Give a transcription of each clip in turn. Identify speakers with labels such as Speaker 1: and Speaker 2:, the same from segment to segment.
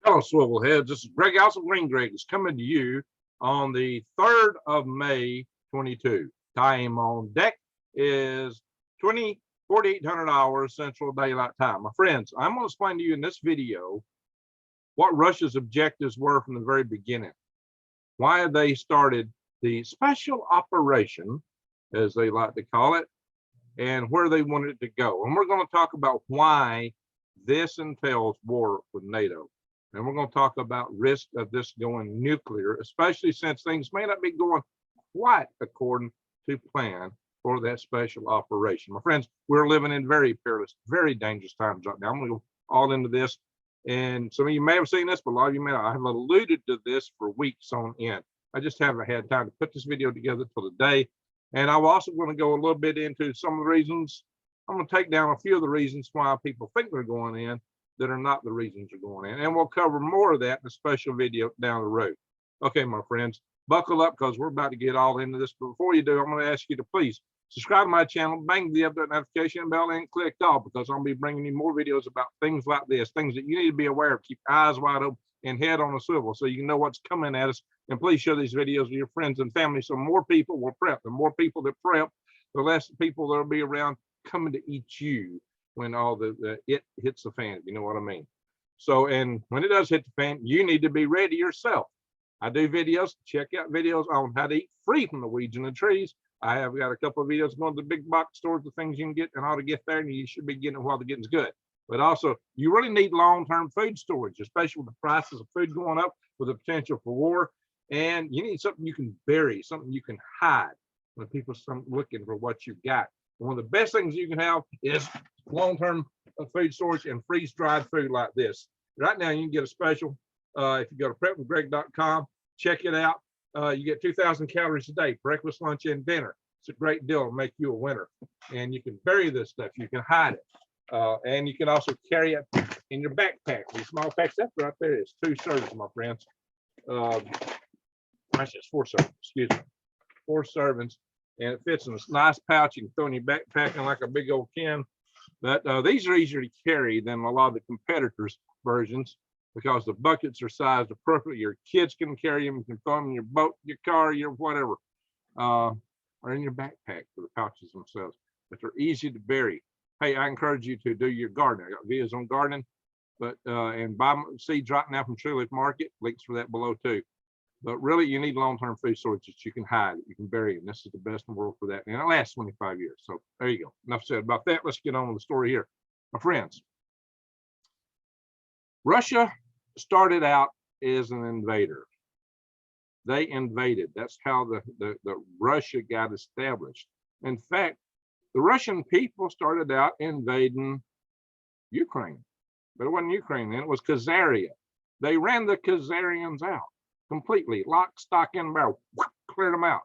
Speaker 1: Hello, swivel heads. This is Greg House of Green Greg is coming to you on the 3rd of May, 22. Time on deck is 4,800 hours Central Daylight Time. My friends, I'm going to explain to you in this video what Russia's objectives were from the very beginning, why they started the special operation, as they like to call it, and where they wanted it to go. And we're going to talk about why this entails war with NATO. And we're going to talk about risk of this going nuclear, especially since things may not be going quite according to plan for that special operation. My friends, we're living in very perilous, very dangerous times right now. I'm going to go all into this. And some of you may have seen this, but a lot of you may not. I have alluded to this for weeks on end. I just haven't had time to put this video together till today. And I'm also going to go a little bit into some of the reasons. I'm going to take down a few of the reasons why people think they're going in that are not the reasons you're going in. And we'll cover more of that in a special video down the road. Okay, my friends, buckle up because we're about to get all into this. But before you do, I'm going to ask you to please subscribe to my channel, bang the update notification bell, and click all, because I'll be bringing you more videos about things like this, things that you need to be aware of. Keep eyes wide open and head on a swivel so you can know what's coming at us. And please share these videos with your friends and family so more people will prep. The more people that prep, the less people that'll be around coming to eat you when all it hits the fan, if you know what I mean. So, and when it does hit the fan, you need to be ready yourself. I do videos, check out videos on how to eat free from the weeds and the trees. I have got a couple of videos going to the big box stores, the things you can get and how to get there, and you should be getting it while the getting's good. But also, you really need long-term food storage, especially with the prices of food going up, with the potential for war. And you need something you can bury, something you can hide when people start looking for what you've got. One of the best things you can have is long-term food storage and freeze-dried food like this. Right now, you can get a special. If you go to prepwithgreg.com, check it out. You get 2,000 calories a day, breakfast, lunch, and dinner. It's a great deal to make you a winner. And you can bury this stuff. You can hide it. And you can also carry it in your backpack. These small packs, that right there is 2 servings, my friends. Actually, it's 4 servings, excuse me. 4 servings. And it fits in this nice pouch. You can throw in your backpack in like a big old can. But these are easier to carry than a lot of the competitors' versions because the buckets are sized appropriately. Your kids can carry them. You can throw them in your boat, your car, your whatever, or in your backpack for the pouches themselves. But they're easy to bury. Hey, I encourage you to do your gardening. I got videos on gardening, but and buy seeds right now from Tree Leaf Market. Links for that below too. But really, you need long-term food storage that you can hide, you can bury, and this is the best in the world for that. And it lasts 25 years. So there you go. Enough said about that. Let's get on with the story here. My friends, Russia started out as an invader. They invaded. That's how the Russia got established. In fact, the Russian people started out invading Ukraine. But it wasn't Ukraine then, it was Khazaria. They ran the Khazarians out completely, lock, stock, and barrel, cleared them out.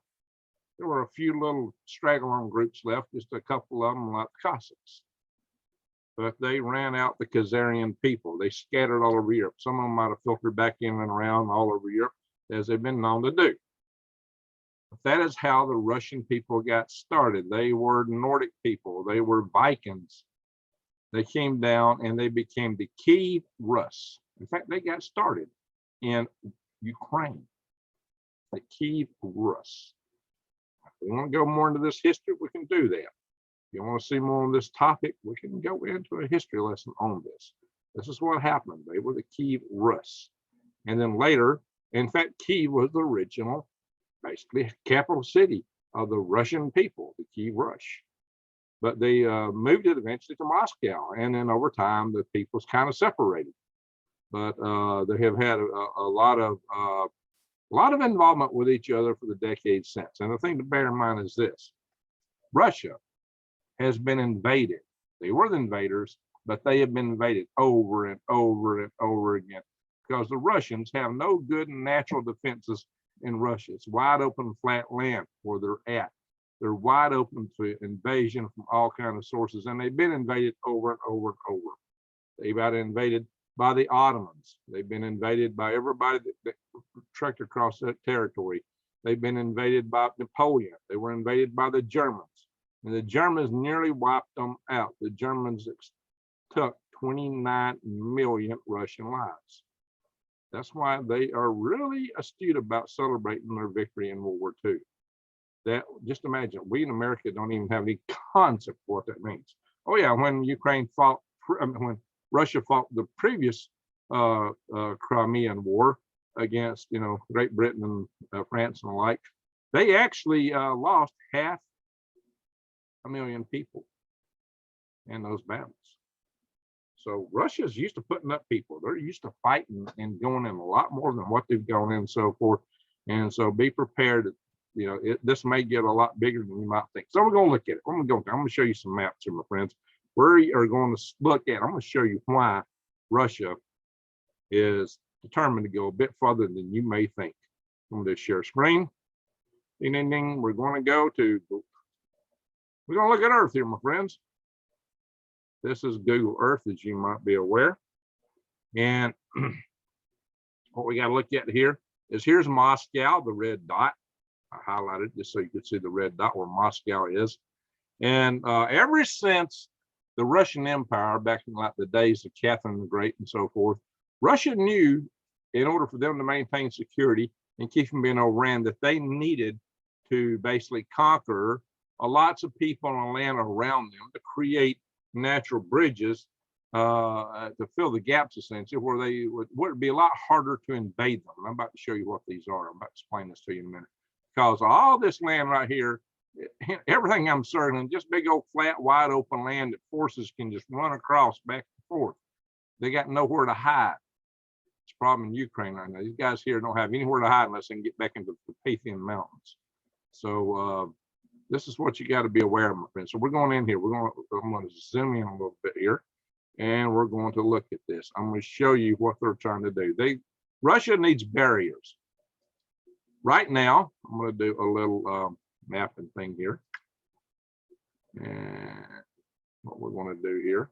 Speaker 1: There were a few little straggle-on groups left, just a couple of them like the Cossacks. But they ran out the Khazarian people. They scattered all over Europe. Some of them might have filtered back in and around all over Europe, as they've been known to do. But that is how the Russian people got started. They were Nordic people. They were Vikings. They came down and they became the Kiev Rus. In fact, they got started in Ukraine, the Kiev Rus. If we want to go more into this history, we can do that. If you want to see more on this topic, we can go into a history lesson on this. This is what happened. They were the Kiev Rus. And then later, in fact, Kiev was the original, basically, capital city of the Russian people, the Kiev Rus. But they moved it eventually to Moscow. And then over time, the peoples kind of separated. But they have had a lot of involvement with each other for the decades since. And the thing to bear in mind is this: Russia has been invaded. They were the invaders, but they have been invaded over and over and over again because the Russians have no good natural defenses in Russia. It's wide open, flat land where they're at. They're wide open to invasion from all kinds of sources, and they've been invaded over and over and over. They've been invaded by the Ottomans. They've been invaded by everybody that trekked across that territory. They've been invaded by Napoleon. They were invaded by the Germans. And the Germans nearly wiped them out. The Germans took 29 million Russian lives. That's why they are really astute about celebrating their victory in World War II. That, just imagine, we in America don't even have any concept of what that means. Oh yeah, when Ukraine fought, when Russia fought the previous Crimean War against, Great Britain and France and the like, they actually lost 500,000 people in those battles. So Russia's used to putting up people. They're used to fighting and going in a lot more than what they've gone in so forth. And so be prepared. This may get a lot bigger than you might think. So we're going to look at it. I'm going to show you some maps here, my friends. We are going to look at. I'm going to show you why Russia is determined to go a bit further than you may think. I'm going to share screen. Ding, ding, ding. We're going to go to. We're going to look at Earth here, my friends. This is Google Earth, as you might be aware. And what we got to look at here is here's Moscow, the red dot. I highlighted just so you could see the red dot where Moscow is. And ever since the Russian Empire, back in like the days of Catherine the Great and so forth, Russia knew in order for them to maintain security and keep from being overrun that they needed to basically conquer lots of people and land around them to create natural bridges to fill the gaps, essentially, where they would be a lot harder to invade them. And I'm about to show you what these are. I'm about to explain this to you in a minute. Because all this land right here, everything I'm circling, just big old flat, wide open land that forces can just run across back and forth. They got nowhere to hide. It's a problem in Ukraine right now. These guys here don't have anywhere to hide unless they can get back into the Carpathian Mountains. So this is what you got to be aware of, my friends. So we're going in here. I'm going to zoom in a little bit here, and we're going to look at this. I'm going to show you what they're trying to do. Russia needs barriers. Right now, I'm going to do a little mapping thing here. And what we're going to do here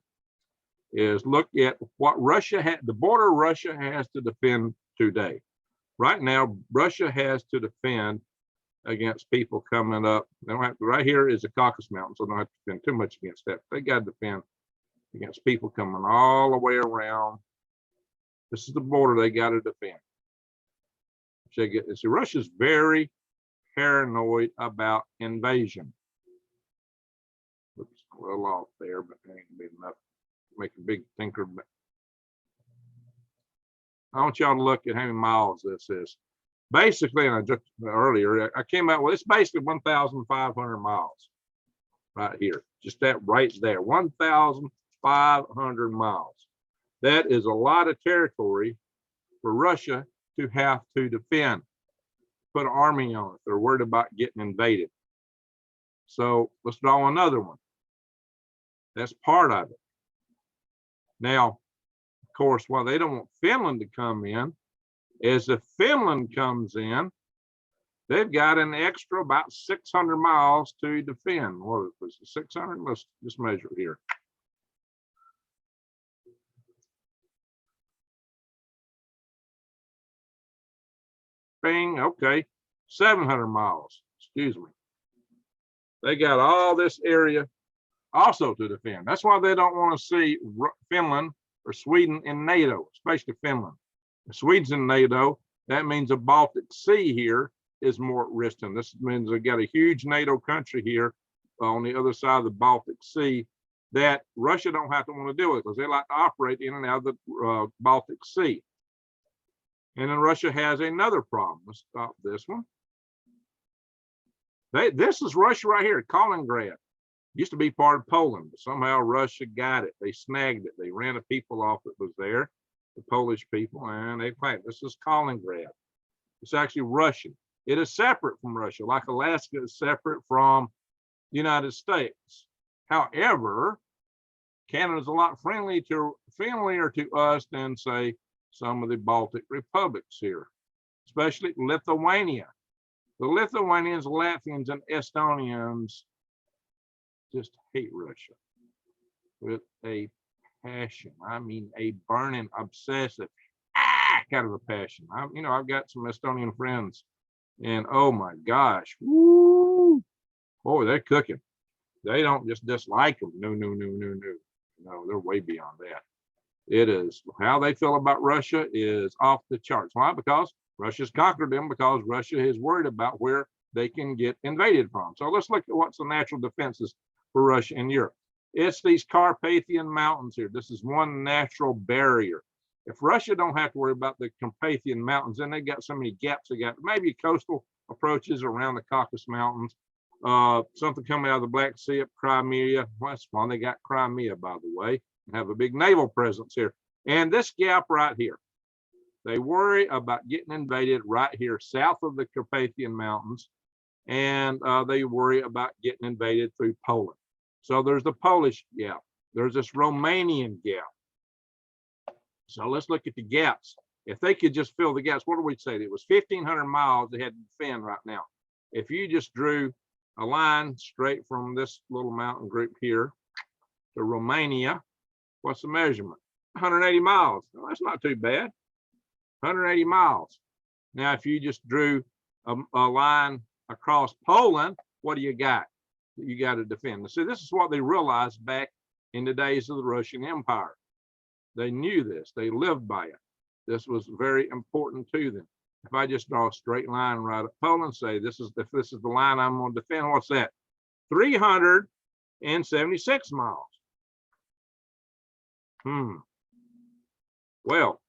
Speaker 1: is look at what the border Russia has to defend today. Right now, Russia has to defend against people coming up. They don't have to, right here is the Caucasus Mountains, so they don't have to defend too much against that. They got to defend against people coming all the way around. This is the border they got to defend. See, Russia's very paranoid about invasion. Looks a little off there, but that ain't be enough to make a big thinker. But I want y'all to look at how many miles this is. Basically, and I just earlier, I came out with it's basically 1,500 miles right here. Just that right there, 1,500 miles. That is a lot of territory for Russia to have to defend, put an army on it. They're worried about getting invaded. So let's draw another one. That's part of it. Now, of course, while they don't want Finland to come in, is if Finland comes in, they've got an extra about 600 miles to defend. What was it, 600? Let's just measure here. Bing, okay, 700 miles, excuse me. They got all this area also to defend. That's why they don't want to see Finland or Sweden in NATO, especially Finland. If Sweden's in NATO, that means the Baltic Sea here is more at risk. And this means they got a huge NATO country here on the other side of the Baltic Sea that Russia don't have to want to deal with because they like to operate in and out of the Baltic Sea. And then Russia has another problem. Let's stop this one. This is Russia right here, Kaliningrad. Used to be part of Poland, but somehow Russia got it. They snagged it. They ran the people off that was there, the Polish people, and they claimed this is Kaliningrad. It's actually Russian. It is separate from Russia, like Alaska is separate from the United States. However, Canada is a lot friendlier to us than, say, some of the Baltic republics here, especially Lithuania. The Lithuanians, Latvians, and Estonians just hate Russia with a passion. I mean, a burning, obsessive, kind of a passion. I've got some Estonian friends, and oh my gosh, woo, boy, they're cooking. They don't just dislike them. No, they're way beyond that. It is how they feel about Russia is off the charts. Why? Because Russia's conquered them, because Russia is worried about where they can get invaded from. So let's look at what's the natural defenses for Russia in Europe. It's these Carpathian Mountains here. This is one natural barrier. If Russia don't have to worry about the Carpathian Mountains, then they got so many gaps. They got maybe coastal approaches around the Caucasus Mountains, something coming out of the Black Sea up Crimea. Well, that's fun. They got Crimea, by the way, and have a big naval presence here. And this gap right here, they worry about getting invaded right here south of the Carpathian Mountains, and they worry about getting invaded through Poland. So there's the Polish gap. There's this Romanian gap. So let's look at the gaps. If they could just fill the gaps, what do we say? It was 1,500 miles they had to defend right now. If you just drew a line straight from this little mountain group here to Romania, what's the measurement? 180 miles. Well, that's not too bad. 180 miles. Now, if you just drew a line across Poland, what do you got? You got to defend. So this is what they realized back in the days of the Russian Empire. They knew this. They lived by it. This was very important to them. If I just draw a straight line right at Poland, say if this is the line I'm going to defend, what's that? 376 miles. Well,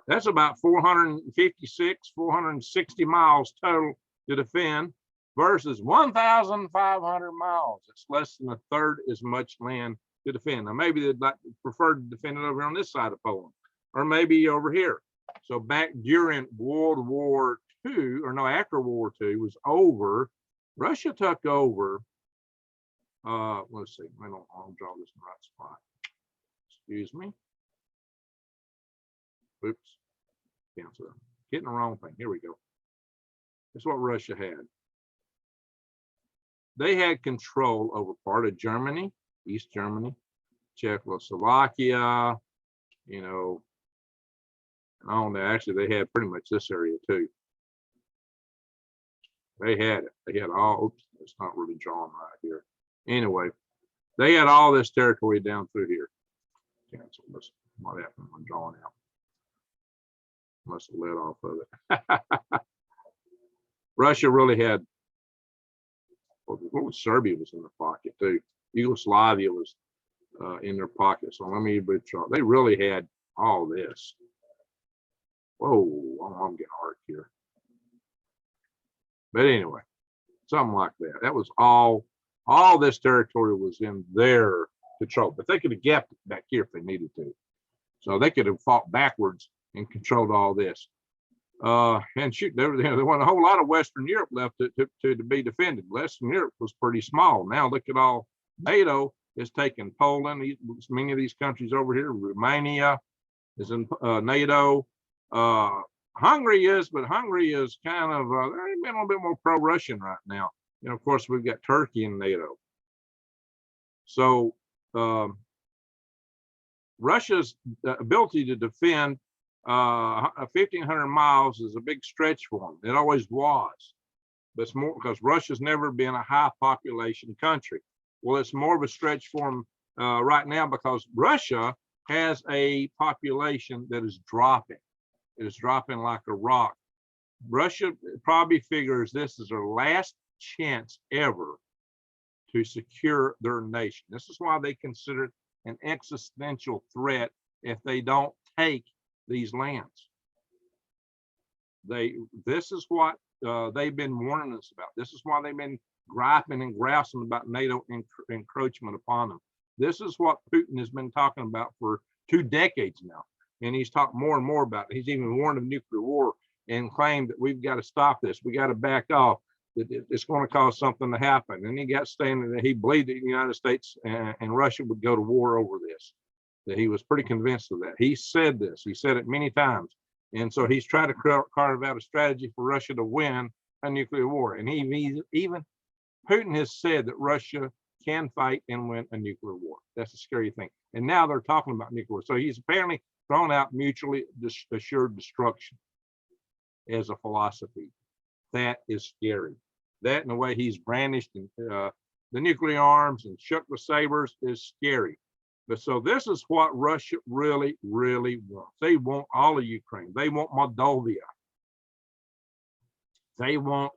Speaker 1: that's about 456, 460 miles total to defend versus 1,500 miles. It's less than a third as much land to defend. Now, maybe they'd like prefer to defend it over on this side of Poland, or maybe over here. So back during World War II, or no, after World War II was over, Russia took over. Let's see. I'll draw this in the right spot. Excuse me. Oops. Cancel. Getting the wrong thing. Here we go. That's what Russia had. They had control over part of Germany, East Germany, Czechoslovakia, you know, and all that. Actually, they had pretty much this area too. They had it. They had all, oops, it's not really drawn right here. Anyway, they had all this territory down through here. Cancel this. What happened when drawing out? Must have let off of it. Russia really had, well, Serbia was in the pocket too. Yugoslavia was in their pocket. So let me be sure. They really had all this. Whoa, I'm getting hard here. But anyway, something like that. That was all this territory was in their control. But they could have gapped it back here if they needed to. So they could have fought backwards and controlled all this. And shoot, there wasn't a whole lot of Western Europe left to be defended. Western Europe was pretty small. Now look at all NATO is taking Poland, many of these countries over here. Romania is in NATO. Hungary is, but Hungary is kind of they're been a little bit more pro-Russian right now. You know, of course, we've got Turkey in NATO. So Russia's ability to defend 1,500 miles is a big stretch for them. It always was, but it's more because Russia's never been a high population country. Well, it's more of a stretch for them right now because Russia has a population that is dropping. It is dropping like a rock. Russia probably figures this is their last chance ever to secure their nation. This is why they consider it an existential threat if they don't take these lands. This is what they've been warning us about. This is why they've been griping and grousing about NATO encroachment upon them. This is what Putin has been talking about for 2 decades now. And he's talked more and more about it. He's even warned of nuclear war and claimed that we've got to stop this. We got to back off. That it's going to cause something to happen. And he got saying that he believed that the United States and Russia would go to war over this. That he was pretty convinced of that. He said this. He said it many times. And so he's trying to carve out a strategy for Russia to win a nuclear war. And even Putin has said that Russia can fight and win a nuclear war. That's a scary thing. And now they're talking about nuclear. So he's apparently thrown out mutually assured destruction as a philosophy. That is scary. That and the way he's brandished the nuclear arms and shook the sabers is scary. But so this is what Russia really, really wants. They want all of Ukraine. They want Moldova. They want,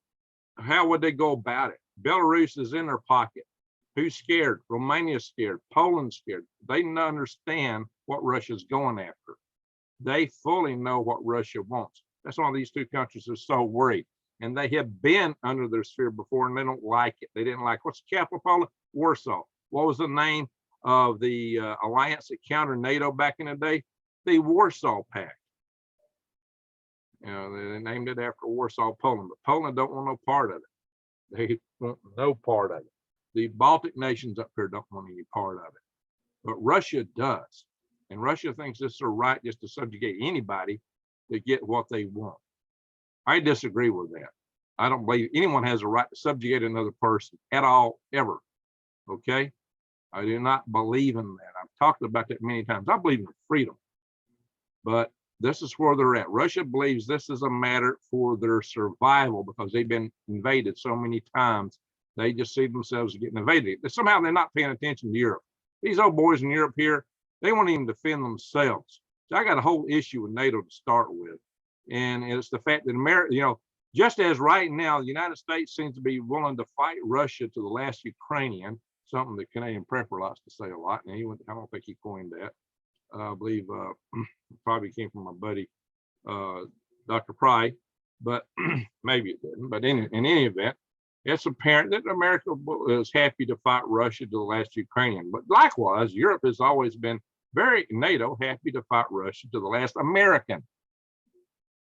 Speaker 1: how would they go about it? Belarus is in their pocket. Who's scared? Romania's scared. Poland's scared. They understand what Russia's going after. They fully know what Russia wants. That's why these two countries are so worried. And they have been under their sphere before, and they don't like it. They didn't like, what's the capital of Poland? Warsaw. What was the name of the alliance that countered NATO back in the day? The Warsaw Pact. You know, they named it after Warsaw, Poland, but Poland don't want no part of it. They want no part of it. The Baltic nations up here don't want any part of it, but Russia does. And Russia thinks it's their right just to subjugate anybody to get what they want. I disagree with that. I don't believe anyone has a right to subjugate another person at all, ever. Okay? I do not believe in that. I've talked about that many times. I believe in freedom, but this is where they're at. Russia believes this is a matter for their survival because they've been invaded so many times. They just see themselves getting invaded. Somehow they're not paying attention to Europe. These old boys in Europe here, they won't even defend themselves. So I got a whole issue with NATO to start with. And it's the fact that America, you know, just as right now, the United States seems to be willing to fight Russia to the last Ukrainian, something the Canadian prepper likes to say a lot. And I don't think he coined that. I believe probably came from my buddy, Dr. Pry, but maybe it didn't. But in any event, it's apparent that America is happy to fight Russia to the last Ukrainian. But likewise, Europe has always been very, NATO, happy to fight Russia to the last American.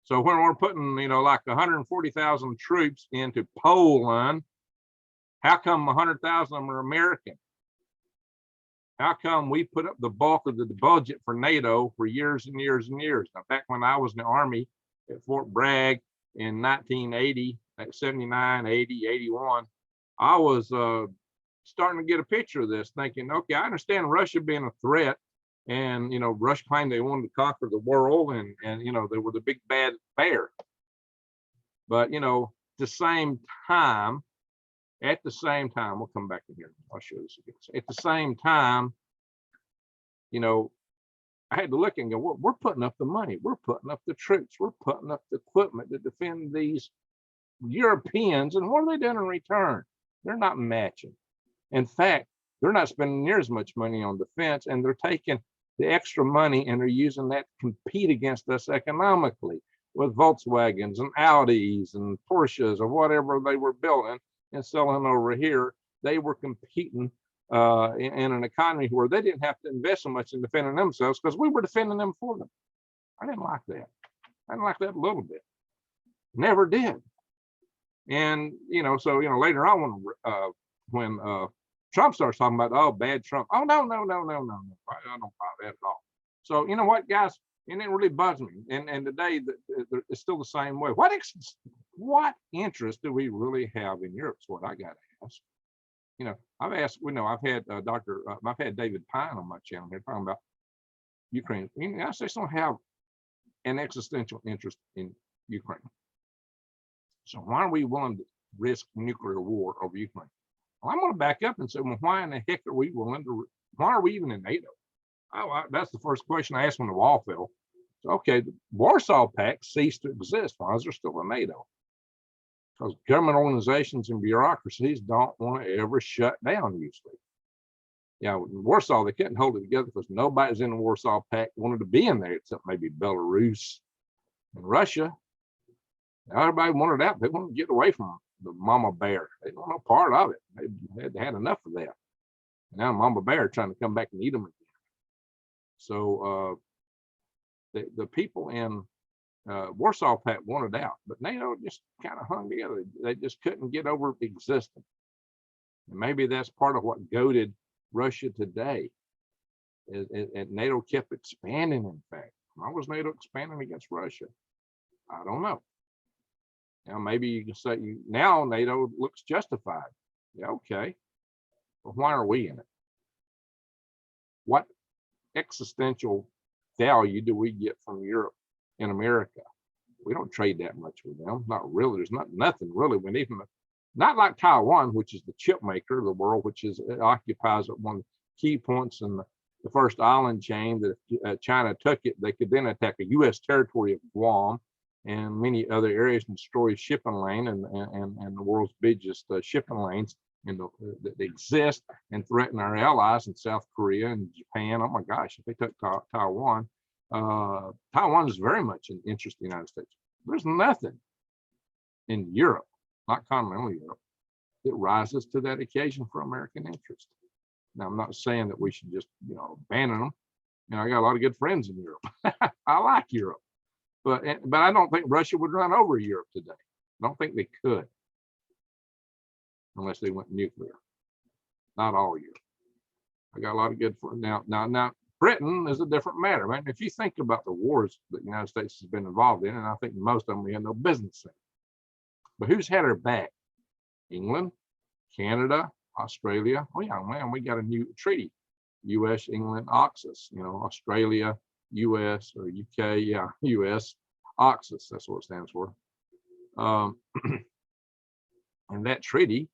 Speaker 1: So when we're putting, you know, like 140,000 troops into Poland, how come 100,000 of them are American? How come we put up the bulk of the budget for NATO for years and years and years? Now, back when I was in the Army at Fort Bragg in 1980, like 79, 80, 81, I was starting to get a picture of this, thinking, okay, I understand Russia being a threat, and you know, Russia claimed they wanted to conquer the world, and you know, they were the big bad bear. But you know, at the same time, we'll come back in here. I'll show this again. So at the same time, you know, I had to look and go, well, we're putting up the money, we're putting up the troops, we're putting up the equipment to defend these Europeans, and what are they doing in return? They're not matching. In fact, they're not spending near as much money on defense, and they're taking the extra money and they're using that to compete against us economically with Volkswagens and Audis and Porsches or whatever they were building and selling over here. They were competing in an economy where they didn't have to invest so much in defending themselves because we were defending them for them. I didn't like that. I didn't like that a little bit. Never did. And you know, so you know, later on when Trump starts talking about, oh, bad Trump. Oh, no. I don't buy that at all. So you know what, guys, it didn't really buzz me. And today it's still the same way. What interest do we really have in Europe? Is what I got to ask. You know, I've asked. I've had I've had David Pyne on my channel here talking about Ukraine. The United States don't have an existential interest in Ukraine. So why are we willing to risk nuclear war over Ukraine? Well, I'm going to back up and say, well, why in the heck are we willing to? Why are we even in NATO? That's the first question I asked when the wall fell. So, okay, the Warsaw Pact ceased to exist. Why is there still a NATO? Because government organizations and bureaucracies don't want to ever shut down usually. Yeah, in Warsaw, they couldn't hold it together because nobody's in the Warsaw Pact wanted to be in there except maybe Belarus and Russia. Now, everybody wanted out. They wanted to get away from the mama bear. They don't want no part of it. They had enough of that. Now mama bear trying to come back and eat them again. So the people in Warsaw Pact wanted out, but NATO just kind of hung together. They just couldn't get over existing. And maybe that's part of what goaded Russia today. And NATO kept expanding, in fact. Why was NATO expanding against Russia? I don't know. Now, maybe you can say now NATO looks justified. Yeah, okay. But why are we in it? What existential value do we get from Europe and America? We don't trade that much with them. Not really. There's nothing really. We need them. Not like Taiwan, which is the chip maker of the world, which is occupies one of the key points in the first island chain that if China took it, they could then attack a U.S. territory of Guam and many other areas and destroy shipping lane and the world's biggest shipping lanes that exist and threaten our allies in South Korea and Japan. Oh my gosh, if they took Taiwan, Taiwan is very much an interest in the United States. There's nothing in Europe, not continental Europe, that rises to that occasion for American interest. Now, I'm not saying that we should just, abandon them. I got a lot of good friends in Europe. I like Europe, but I don't think Russia would run over Europe today. I don't think they could, unless they went nuclear. Not all Europe. I got a lot of good friends. Now, Britain is a different matter. I mean, if you think about the wars that the United States has been involved in, and I think most of them we had no business in. But who's had our back? England, Canada, Australia. Oh yeah, man, we got a new treaty. U.S., England, AUKUS. Australia, U.S. or U.K. Yeah, U.S. AUKUS. That's what it stands for. And that treaty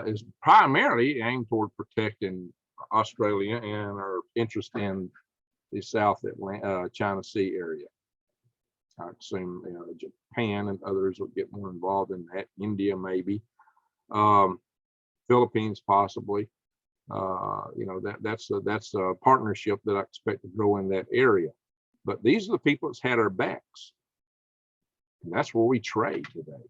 Speaker 1: is primarily aimed toward protecting Australia and our interest in the South China Sea area. I assume Japan and others will get more involved in that. India maybe, Philippines possibly. That's a partnership that I expect to grow in that area. But these are the people that's had our backs, and that's where we trade today.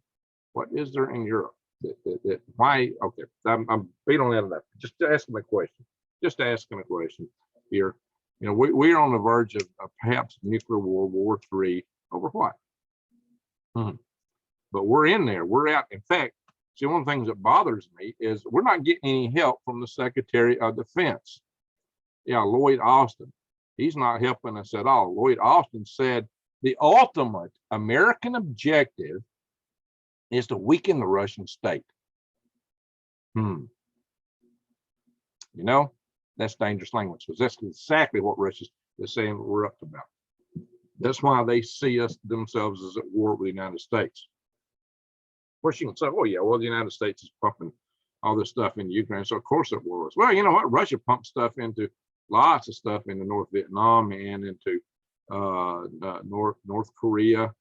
Speaker 1: What is there in Europe that why? Okay, I'm beat on that enough. Just asking a question. Just asking a question here. We're on the verge of perhaps nuclear war, World War III. Over what? But we're in there. We're out. In fact, see, one of the things that bothers me is we're not getting any help from the Secretary of Defense. Yeah, Lloyd Austin. He's not helping us at all. Lloyd Austin said the ultimate American objective is to weaken the Russian state. That's dangerous language, because that's exactly what Russia's saying we're up to about. That's why they see themselves as at war with the United States. Of course, you can say, oh yeah, well, the United States is pumping all this stuff into Ukraine, so of course it was. Well, you know what? Russia pumped lots of stuff into North Vietnam and into North Korea.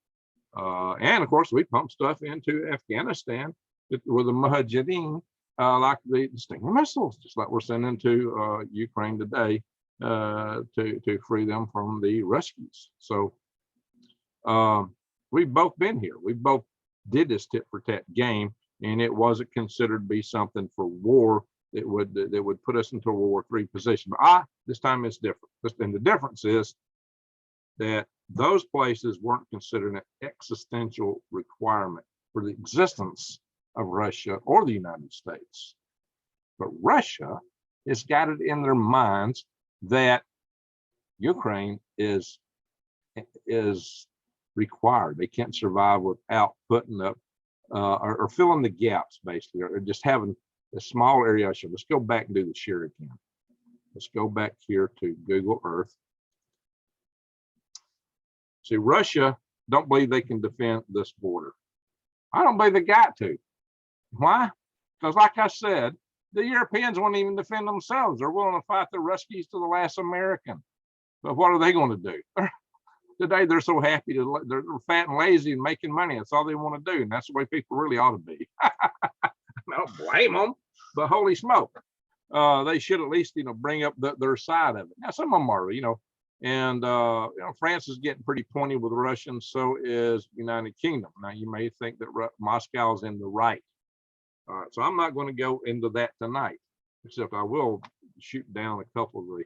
Speaker 1: And of course, we pumped stuff into Afghanistan with the Mujahideen, like the Stinger missiles, just like we're sending to Ukraine today to free them from the Ruskies. So we've both been here. We both did this tit for tat game, and it wasn't considered to be something for war that would put us into a World War III position. But this time it's different. And the difference is that those places weren't considered an existential requirement for the existence of Russia or the United States. But Russia has got it in their minds that Ukraine is required. They can't survive without putting up or filling the gaps, basically, or just having a small area. Let's go back and do the share again. Let's go back here to Google Earth. See, Russia don't believe they can defend this border. I don't believe they got to. Why? Because like I said, the Europeans won't even defend themselves. They're willing to fight the Ruskies to the last American. But what are they going to do? Today, they're so happy they're fat and lazy and making money. That's all they want to do. And that's the way people really ought to be. I don't blame them, but holy smoke. They should at least, bring up their side of it. Now, some of them are, and France is getting pretty pointy with the Russians. So is United Kingdom. Now, you may think that Moscow is in the right. So I'm not going to go into that tonight, except I will shoot down a couple of the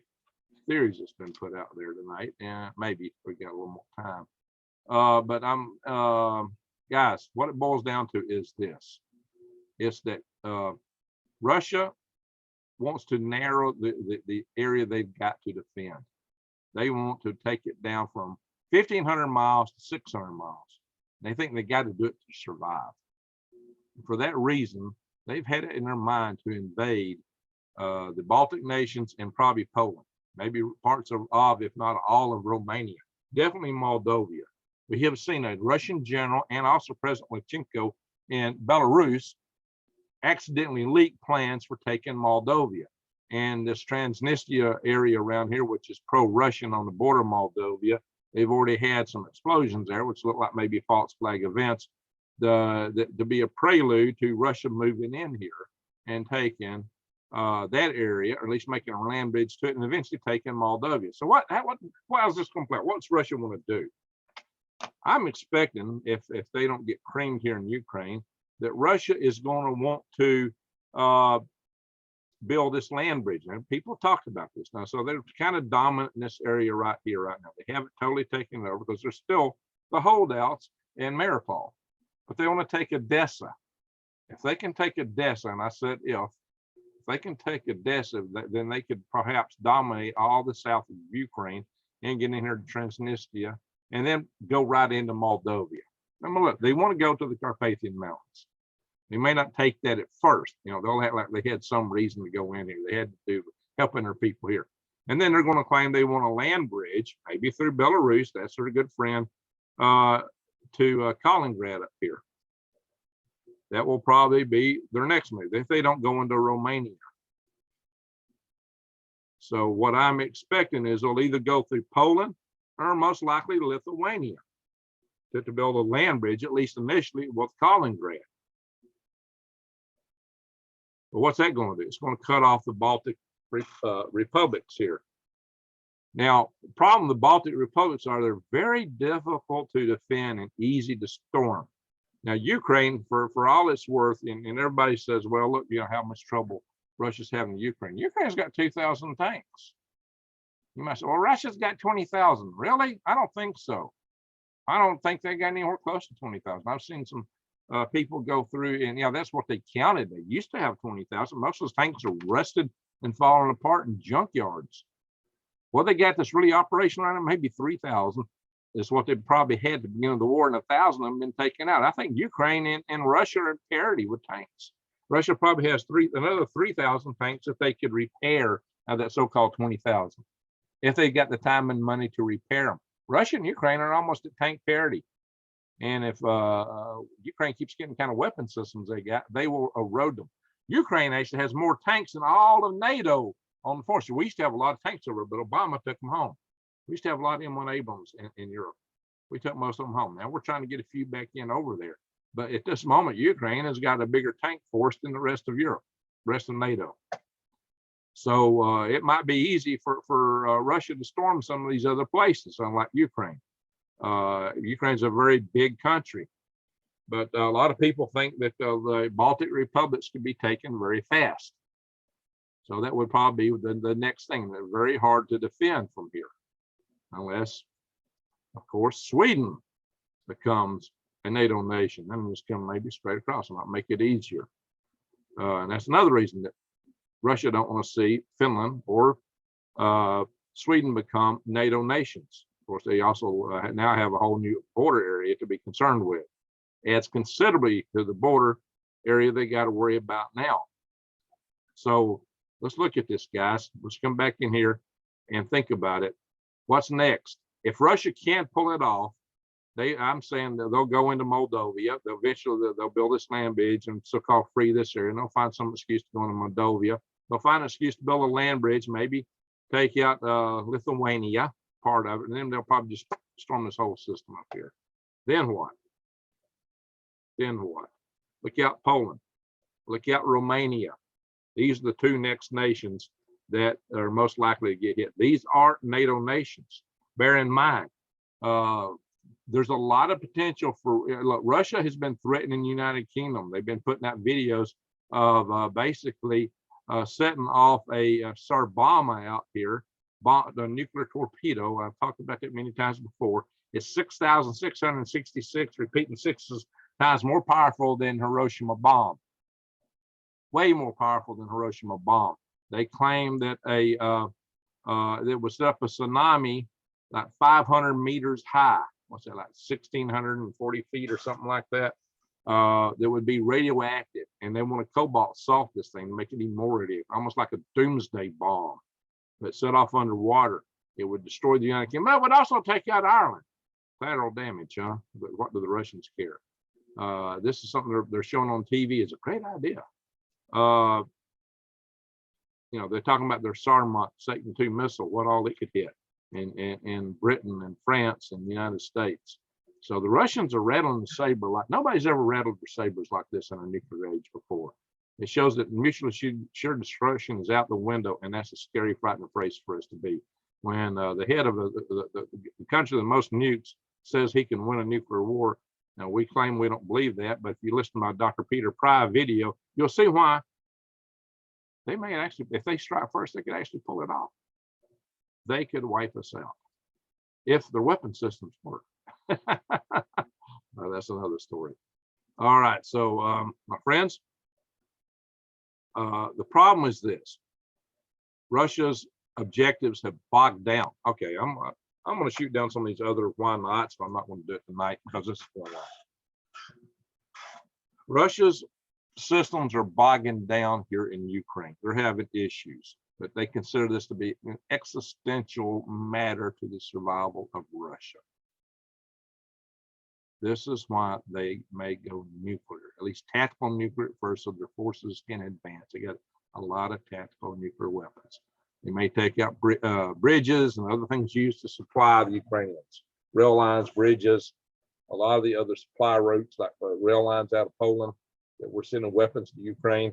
Speaker 1: theories that's been put out there tonight, and maybe we got a little more time. But guys, what it boils down to is this: it's that Russia wants to narrow the area they've got to defend. They want to take it down from 1,500 miles to 600 miles. They think they got to do it to survive. For that reason, they've had it in their mind to invade the Baltic nations and probably Poland, maybe parts of, if not all of Romania, definitely Moldova. We have seen a Russian general and also President Lukashenko in Belarus accidentally leak plans for taking Moldova. and this Transnistria area around here, which is pro-Russian on the border of Moldova. They've already had some explosions there, which look like maybe false flag events, to be a prelude to Russia moving in here and taking that area, or at least making a land bridge to it, and eventually taking Moldova. So why is this going to play? What's Russia want to do? I'm expecting, if they don't get creamed here in Ukraine, that Russia is going to want to build this land bridge. And people talked about this now. So they're kind of dominant in this area right here, right now. They haven't totally taken it over because there's still the holdouts in Mariupol. But they want to take Odessa. If they can take Odessa, and I said if they can take Odessa, then they could perhaps dominate all the south of Ukraine and get in here to Transnistria and then go right into Moldova. I mean, look, they want to go to the Carpathian Mountains. They may not take that at first. You know, they'll have like they had some reason to go in here. They had to do helping their people here. And then they're going to claim they want a land bridge, maybe through Belarus. That's their good friend, to Kaliningrad up here. That will probably be their next move if they don't go into Romania. So what I'm expecting is they'll either go through Poland or most likely Lithuania to build a land bridge, at least initially, with Kaliningrad. But what's that going to do? It's going to cut off the Baltic republics here. Now, the problem with the Baltic republics are they're very difficult to defend and easy to storm. Now, Ukraine, for all it's worth, and everybody says, well, look, you know, how much trouble Russia's having in Ukraine. Ukraine's got 2,000 tanks. You might say, well, Russia's got 20,000. Really? I don't think so. I don't think they got anywhere close to 20,000. I've seen some people go through, and yeah, that's what they counted. They used to have 20,000. Most of those tanks are rusted and falling apart in junkyards. Well, they got this really operational on them, maybe 3,000 is what they probably had at the beginning of the war, and 1,000 of them been taken out. I think Ukraine and Russia are at parity with tanks. Russia probably has another 3,000 tanks if they could repair that so-called 20,000, if they got the time and money to repair them. Russia and Ukraine are almost at tank parity. And if Ukraine keeps getting kind of weapon systems they got, they will erode them. Ukraine actually has more tanks than all of NATO on the force. We used to have a lot of tanks over, but Obama took them home. We used to have a lot of M1 Abrams in Europe. We took most of them home. Now we're trying to get a few back in over there. But at this moment, Ukraine has got a bigger tank force than the rest of Europe, rest of NATO. So it might be easy for Russia to storm some of these other places, unlike Ukraine. Ukraine's a very big country, but a lot of people think that the Baltic republics could be taken very fast. So that would probably be the next thing. They're very hard to defend from here, unless, of course, Sweden becomes a NATO nation. Then just come maybe straight across and might make it easier. And that's another reason that Russia don't want to see Finland or Sweden become NATO nations. Of course, they also now have a whole new border area to be concerned with. Adds considerably to the border area they got to worry about now. So let's look at this, guys. Let's come back in here and think about it. What's next? If Russia can't pull it off, I'm saying that they'll go into Moldova. They'll eventually they'll build this land bridge and so-called free this area. And they'll find some excuse to go into Moldova. They'll find an excuse to build a land bridge, maybe take out Lithuania, part of it, and then they'll probably just storm this whole system up here. Then what? Then what? Look out Poland. Look out Romania. These are the two next nations that are most likely to get hit. These aren't NATO nations. Bear in mind, there's a lot of potential for, look, Russia has been threatening the United Kingdom. They've been putting out videos of basically setting off a Tsar bomb out here, the nuclear torpedo. I've talked about that many times before. It's 6,666, repeating 6 times more powerful than Hiroshima bomb. Way more powerful than Hiroshima bomb. They claim that it was set up a tsunami like 500 meters high. What's that, like 1,640 feet or something like that? That would be radioactive, and they want to cobalt salt this thing to make it even more radioactive, almost like a Doomsday bomb that set off underwater. It would destroy the United Kingdom, but it would also take out Ireland. Collateral damage, huh? But what do the Russians care? This is something they're showing on TV. Is a great idea. you know, they're talking about their Sarmat Satan II missile, what all it could hit in Britain and France and the United States. So the Russians are rattling the saber like nobody's ever rattled their sabers like this in a nuclear age before. It shows that mutually assured destruction is out the window, and that's a scary, frightening place for us to be. When the head of the country with the most nukes says he can win a nuclear war, now we claim we don't believe that, but if you listen to my Dr. Peter Pry video, you'll see why. They may actually, if they strike first, they could actually pull it off. They could wipe us out if their weapon systems work. Well, that's another story. All right, so my friends, the problem is this: Russia's objectives have bogged down. Okay, I'm going to shoot down some of these other why nots, but I'm not going to do it tonight because this is going on. Russia's systems are bogging down here in Ukraine. They're having issues, but they consider this to be an existential matter to the survival of Russia. This is why they may go nuclear, at least tactical nuclear first, so their forces can advance. They got a lot of tactical nuclear weapons. They may take out bridges and other things used to supply the Ukrainians, rail lines, bridges, a lot of the other supply routes like rail lines out of Poland that we're sending weapons to Ukraine.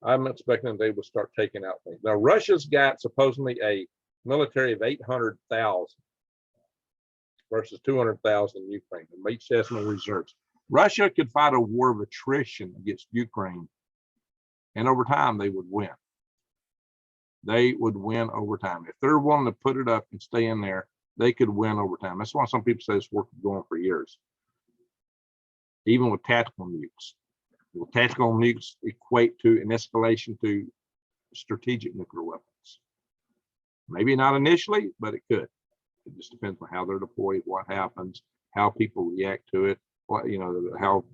Speaker 1: I'm expecting they will start taking out things. Now, Russia's got supposedly a military of 800,000 versus 200,000 in Ukraine. It meets estimate reserves. Russia could fight a war of attrition against Ukraine, and over time they would win. They would win over time. If they're willing to put it up and stay in there, they could win over time. That's why some people say this war could go on for years, even with tactical nukes. Well, tactical nukes equate to an escalation to strategic nuclear weapons. Maybe not initially, but it could. It just depends on how they're deployed, what happens, how people react to it, what, you know, how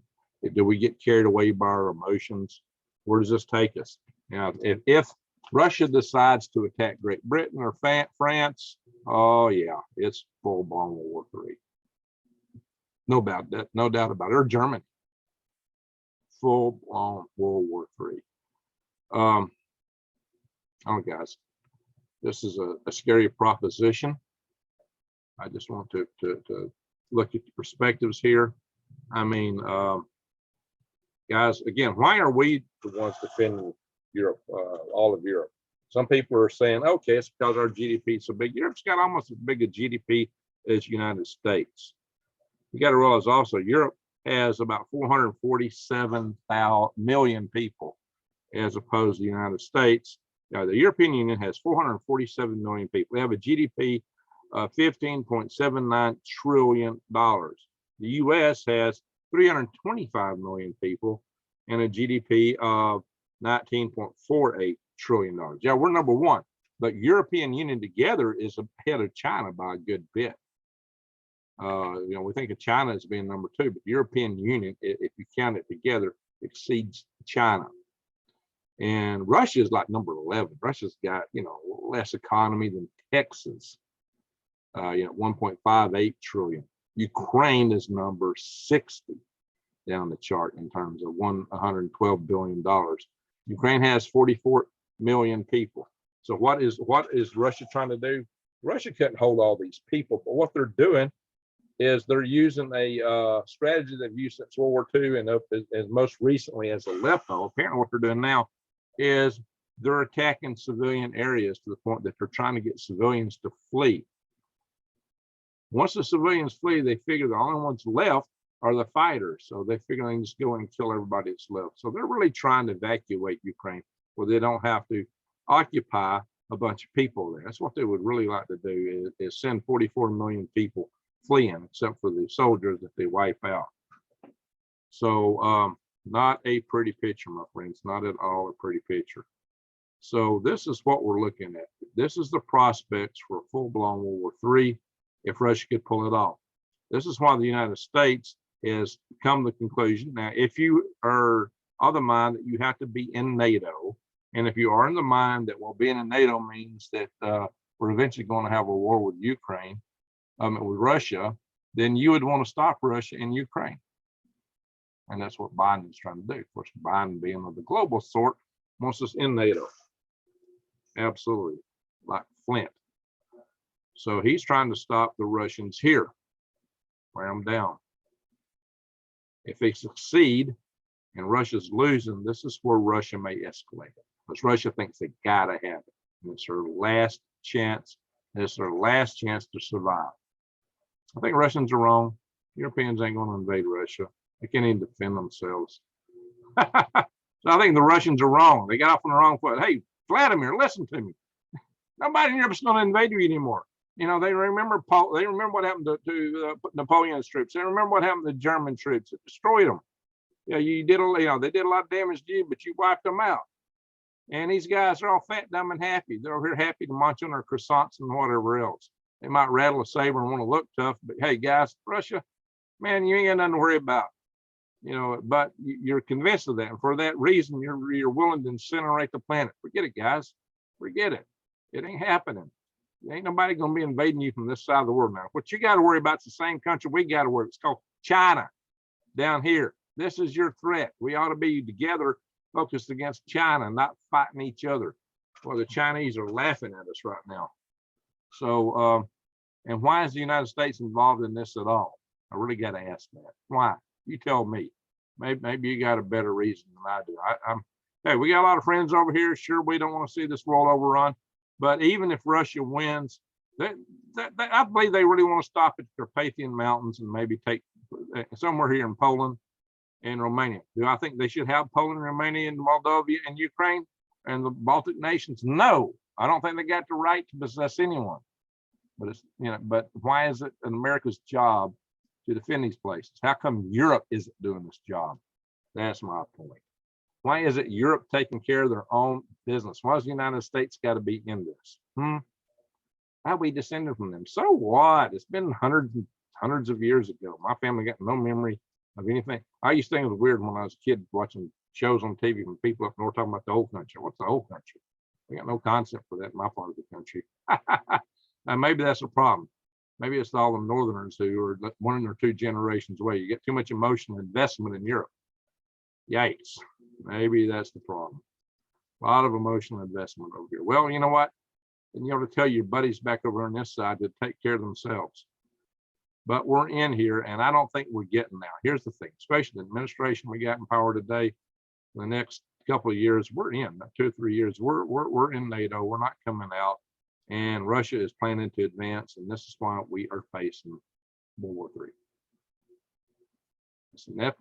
Speaker 1: do we get carried away by our emotions? Where does this take us? You know, if Russia decides to attack Great Britain or France, oh yeah, it's full-blown World War III. No doubt about it. Or Germany. Full-blown World War III. Oh, guys, this is a scary proposition. I just want to look at the perspectives here. I mean, guys, again, why are we the ones defending Europe, all of Europe? Some people are saying, okay, it's because our GDP is so big. Europe's got almost as big a GDP as the United States. You got to realize also, Europe has about 447 million people, as opposed to the United States. Now, the European Union has 447 million people. They have a GDP of $15.79 trillion. The U.S. has 325 million people and a GDP of $19.48 trillion. Yeah, we're number one, but European Union together is ahead of China by a good bit. You know, we think of China as being number two, but the European Union, if you count it together, exceeds China. And Russia is like number 11. Russia's got, you know, less economy than Texas, you know, 1.58 trillion. Ukraine is number 60 down the chart in terms of $112 billion. Ukraine has 44 million people. So what is Russia trying to do? Russia couldn't hold all these people, but what they're doing is they're using a strategy they've used since World War II and up as most recently as Aleppo. Apparently what they're doing now is they're attacking civilian areas to the point that they're trying to get civilians to flee. Once the civilians flee, they figure the only ones left are the fighters. So they figure they can just go in and kill everybody that's left. So they're really trying to evacuate Ukraine where they don't have to occupy a bunch of people there. That's what they would really like to do is send 44 million people fleeing, except for the soldiers that they wipe out. So not a pretty picture, my friends, not at all a pretty picture. So this is what we're looking at. This is the prospects for a full-blown World War III if Russia could pull it off. This is why the United States has come to the conclusion. Now, if you are of the mind that you have to be in NATO, and if you are in the mind that, well, being in NATO means that we're eventually going to have a war with Ukraine, with Russia, then you would want to stop Russia in Ukraine. And that's what Biden is trying to do. Of course, Biden, being of the global sort, wants us in NATO. absolutely, like flint. So he's trying to stop the Russians here, wear them down. If they succeed and Russia's losing, this is where Russia may escalate it, because Russia thinks they gotta have it. And it's their last chance. It's their last chance to survive. I think Russians are wrong. Europeans ain't going to invade Russia. They can't even defend themselves. So I think the Russians are wrong. They got off on the wrong foot. Hey, Vladimir, listen to me. Nobody in Europe's going to invade you anymore. You know, they remember what happened to Napoleon's troops. They remember what happened to German troops. It destroyed them. Yeah, they did a lot of damage to you, but you wiped them out. And these guys are all fat, dumb, and happy. They're over here happy to munch on their croissants and whatever else. They might rattle a saber and want to look tough, but hey, guys, Russia, man, you ain't got nothing to worry about. You know, but you're convinced of that, and for that reason, you're willing to incinerate the planet. Forget it, guys. Forget it. It ain't happening. Ain't nobody gonna be invading you from this side of the world now. What you got to worry about is the same country we got to worry. It's called China, down here. This is your threat. We ought to be together, focused against China, not fighting each other. Well, the Chinese are laughing at us right now. So, and why is the United States involved in this at all? I really got to ask that. Why? You tell me. Maybe you got a better reason than I do. Hey, we got a lot of friends over here. Sure, we don't want to see this world overrun, but even if Russia wins, I believe they really want to stop at the Carpathian Mountains and maybe take somewhere here in Poland and Romania. Do I think they should have Poland, Romania, and Moldova and Ukraine and the Baltic nations? No, I don't think they got the right to possess anyone. But it's, you know, but why is it America's job to defend these places? How come Europe isn't doing this job? That's my point. Why is it Europe taking care of their own business? Why does the United States got to be in this? How we descended from them? So what? It's been hundreds of years ago. My family got no memory of anything. I used to think it was weird when I was a kid watching shows on TV from people up north talking about the old country. What's the old country? We got no concept for that in my part of the country. And maybe that's a problem. Maybe it's all the northerners who are 1 or 2 generations away. You get too much emotional investment in Europe. Yikes. Maybe that's the problem. A lot of emotional investment over here. Well, you know what? And you ought to tell your buddies back over on this side to take care of themselves. But we're in here, and I don't think we're getting now. Here's the thing, especially the administration we got in power today, the next couple of years, we're in, 2 or 3 years, we're in NATO. We're not coming out. And Russia is planning to advance, and this is why we are facing World War III.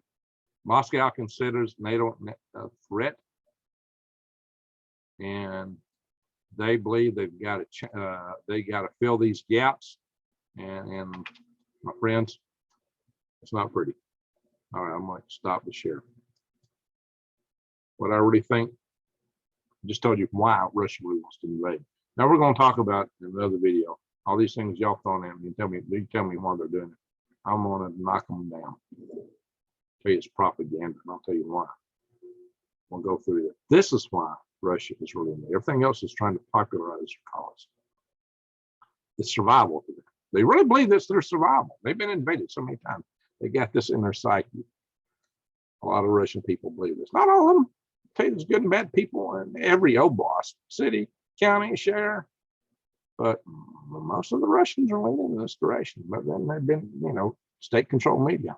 Speaker 1: Moscow considers NATO a threat, and they believe they've got to fill these gaps. And my friends, it's not pretty. All right, I'm going to stop the share. What I really think, I just told you why Russia really wants to invade. Now we're going to talk about in another video all these things y'all thrown at me and you tell me why they're doing it. I'm going to knock them down. Tell you it's propaganda, and I'll tell you why. We'll go through it. This is why Russia is really in there. Everything else is trying to popularize your cause. It's survival for them. They really believe this their survival. They've been invaded so many times. They got this in their psyche. A lot of Russian people believe this. Not all of them. I tell you, there's good and bad people in every oblast, city, county, share. But most of the Russians are leaning in this direction. But then they've been, state-controlled media.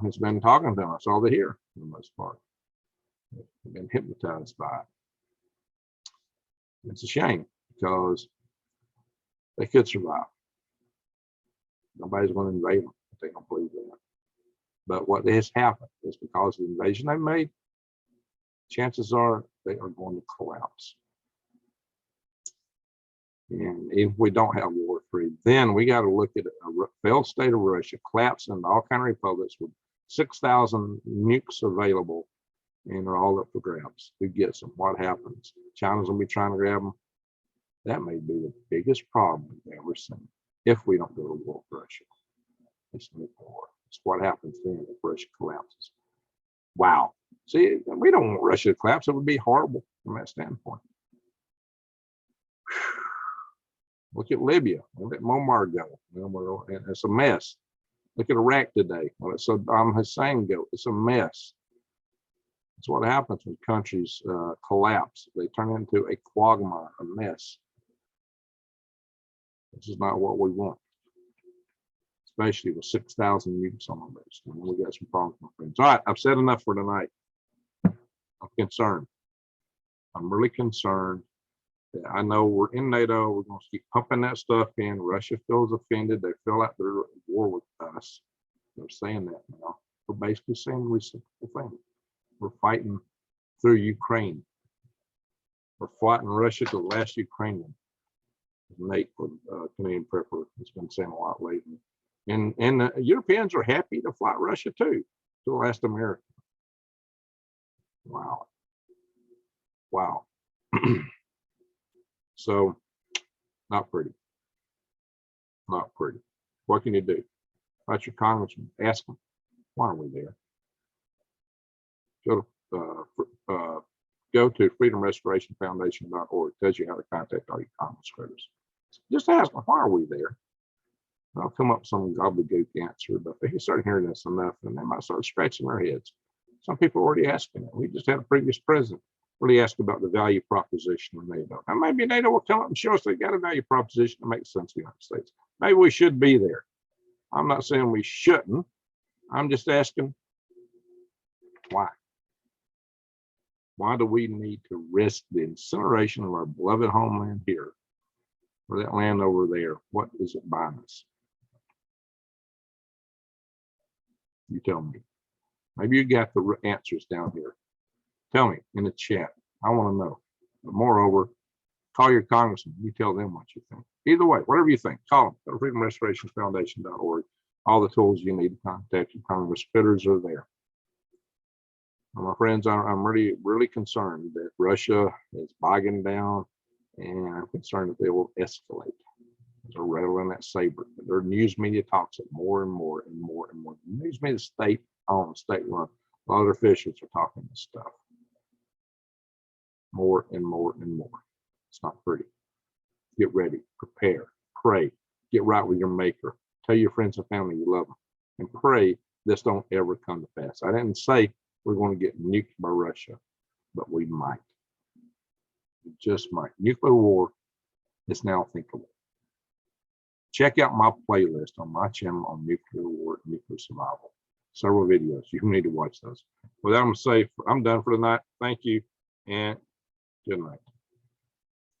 Speaker 1: It's been talking to them. That's all they hear for the most part. They've been hypnotized by it. It's a shame because they could survive. Nobody's going to invade them if they don't believe that. But what has happened is because of the invasion they made, chances are they are going to collapse. And if we don't have War III, then we got to look at a failed state of Russia collapsing into all kind of republics with 6,000 nukes available, and they're all up for grabs. Who gets them? What happens? China's going to be trying to grab them. That may be the biggest problem we've ever seen if we don't go to war with Russia. It's nuclear war. It's what happens then if Russia collapses. Wow. See, we don't want Russia to collapse. It would be horrible from that standpoint. Look at Libya. Look at Muammar go. It's a mess. Look at Iraq today. Let Saddam Hussein go. It's a mess. That's what happens when countries collapse. They turn into a quagmire, a mess. This is not what we want, especially with 6,000 nukes on the list. And we got some problems, my friends. All right, I've said enough for tonight. I'm concerned. I'm really concerned. I know we're in NATO. We're going to keep pumping that stuff in. Russia feels offended. They feel like they're at war with us. They're saying that now. We're basically saying the reciprocal thing. We're fighting through Ukraine. We're fighting Russia to the last Ukrainian. Nate, Canadian prepper, has been saying a lot lately. And the Europeans are happy to fight Russia too, to the last American. Wow. Wow. So, not pretty. Not pretty. What can you do? Write your congressman, ask them, why are we there? Go to freedomrestorationfoundation.org. It tells you how to contact all your Congress critters. Just ask them, why are we there? I'll come up with some gobbledygook answer, but they start hearing this enough and they might start scratching their heads. Some people are already asking it. We just had a previous president really ask about the value proposition of NATO. Now, maybe NATO will come up and show us they got a value proposition that makes sense to the United States. Maybe we should be there. I'm not saying we shouldn't. I'm just asking why. Why do we need to risk the incineration of our beloved homeland here or that land over there? What is it buying us? You tell me. Maybe you got the answers down here. Tell me in the chat. I want to know. But moreover, call your congressman. You tell them what you think. Either way, whatever you think, call them. Go to freedomrestorationfoundation.org. All the tools you need to contact your Congress critters are there. My friends, I'm really concerned that Russia is bogging down, and I'm concerned that they will escalate. They're rattling that saber. Their news media talks it more and more and more and more. The news media state-owned, state-run. A lot of officials are talking this stuff more and more and more. It's not pretty. Get ready, prepare, pray, get right with your maker. Tell your friends and family you love them, and pray this don't ever come to pass. I didn't say we're going to get nuked by Russia, but we might. We just might. Nuclear war is now thinkable. Check out my playlist on my channel on nuclear war, nuclear survival. Several videos. You need to watch those. With that, I'm safe. I'm done for tonight. Thank you, and good night.